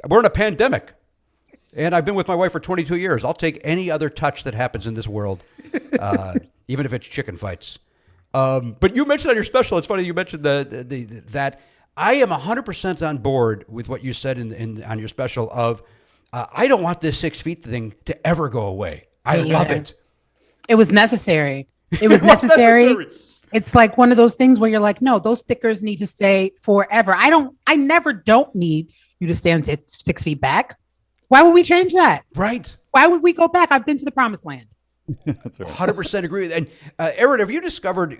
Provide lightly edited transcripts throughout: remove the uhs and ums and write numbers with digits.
We're in a pandemic. And I've been with my wife for 22 years. I'll take any other touch that happens in this world, even if it's chicken fights. But you mentioned on your special, it's funny you mentioned that I am 100% on board with what you said on your special of I don't want this 6 feet thing to ever go away. I love it. It was necessary. It was necessary. It's like one of those things where you're like, no, those stickers need to stay forever. I never don't need you to stand 6 feet back. Why would we change that? Right. Why would we go back? I've been to the promised land. That's right. 100% agree. And Erin, have you discovered,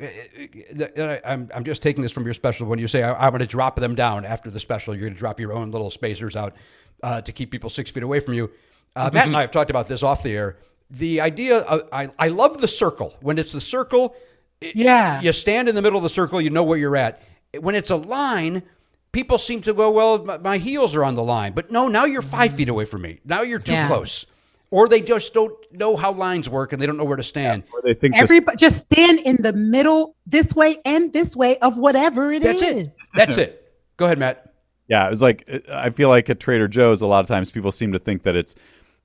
I'm just taking this from your special, when you say I'm going to drop them down after the special, you're going to drop your own little spacers out to keep people 6 feet away from you. Matt and I have talked about this off the air. The idea of, I love the circle. When it's the circle, you stand in the middle of the circle, you know where you're at. When it's a line, people seem to go, well, my heels are on the line. But no, now you're 5 feet away from me. Now you're too close. Or they just don't know how lines work and they don't know where to stand. Or they think everybody just stand in the middle, this way and this way of whatever it is. That's it. Go ahead, Matt. Yeah, it was like, I feel like at Trader Joe's, a lot of times people seem to think that it's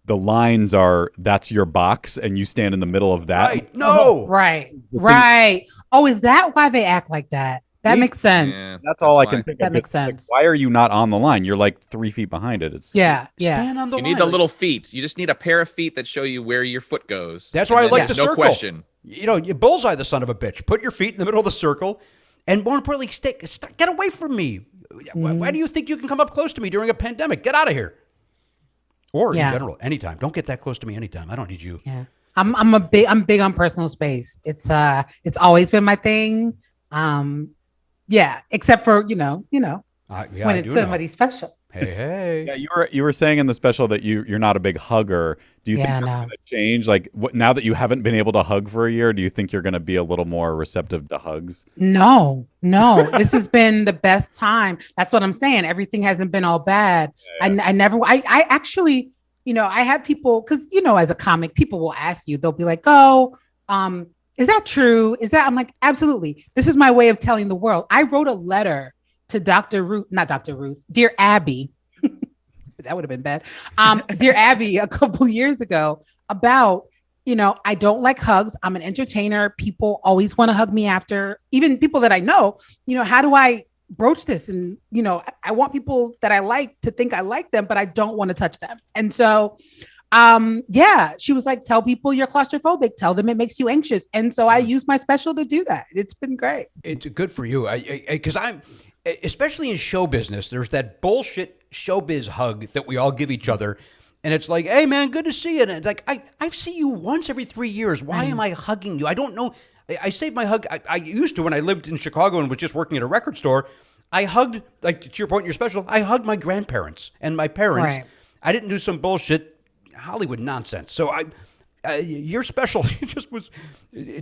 the lines that's your box and you stand in the middle of that. Right. No. Right. Oh, is that why they act like that? That makes sense. Yeah, that's all I can think of. That makes sense. Like, why are you not on the line? You're like 3 feet behind it. Stand on the line. You need the little feet. You just need a pair of feet that show you where your foot goes. That's why I like the circle. No question. You bullseye the son of a bitch. Put your feet in the middle of the circle, and more importantly, get away from me. Why do you think you can come up close to me during a pandemic? Get out of here. Or in general, anytime. Don't get that close to me anytime. I don't need you. Yeah, I'm big on personal space. It's always been my thing. Yeah, except for when it's somebody special. Hey. Yeah, you were saying in the special that you're not a big hugger. Do you think that's going to change? Like now that you haven't been able to hug for a year, do you think you're going to be a little more receptive to hugs? No. This has been the best time. That's what I'm saying. Everything hasn't been all bad. Yeah. I actually, I have people, because as a comic, people will ask you. They'll be like, is that true? I'm like, absolutely. This is my way of telling the world. I wrote a letter to Dear Abby. That would have been bad. Dear Abby, a couple years ago about, I don't like hugs. I'm an entertainer. People always want to hug me after, even people that I know, how do I broach this? And, I want people that I like to think I like them, but I don't want to touch them. And so she was like, tell people you're claustrophobic, tell them it makes you anxious. And so I used my special to do that. It's been great. It's good for you. Because I'm, especially in show business, there's that bullshit showbiz hug that we all give each other. And it's like, hey man, good to see you. And it's like, I see you once every 3 years. Why am I hugging you? I don't know. I saved my hug. I used to, when I lived in Chicago and was just working at a record store, I hugged, like to your point in your special, I hugged my grandparents and my parents. Right. I didn't do some bullshit Hollywood nonsense. So your special just was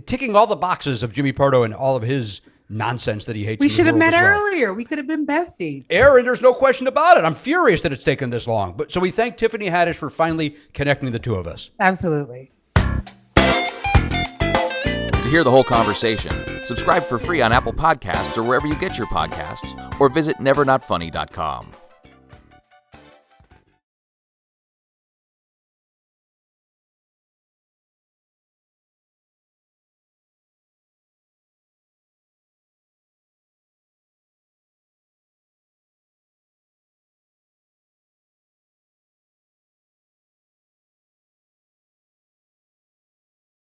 ticking all the boxes of Jimmy Pardo and all of his nonsense that he hates. We should have met earlier. We could have been besties. Erin, there's no question about it. I'm furious that it's taken this long. But so we thank Tiffany Haddish for finally connecting the two of us. Absolutely. To hear the whole conversation, subscribe for free on Apple Podcasts or wherever you get your podcasts, or visit nevernotfunny.com.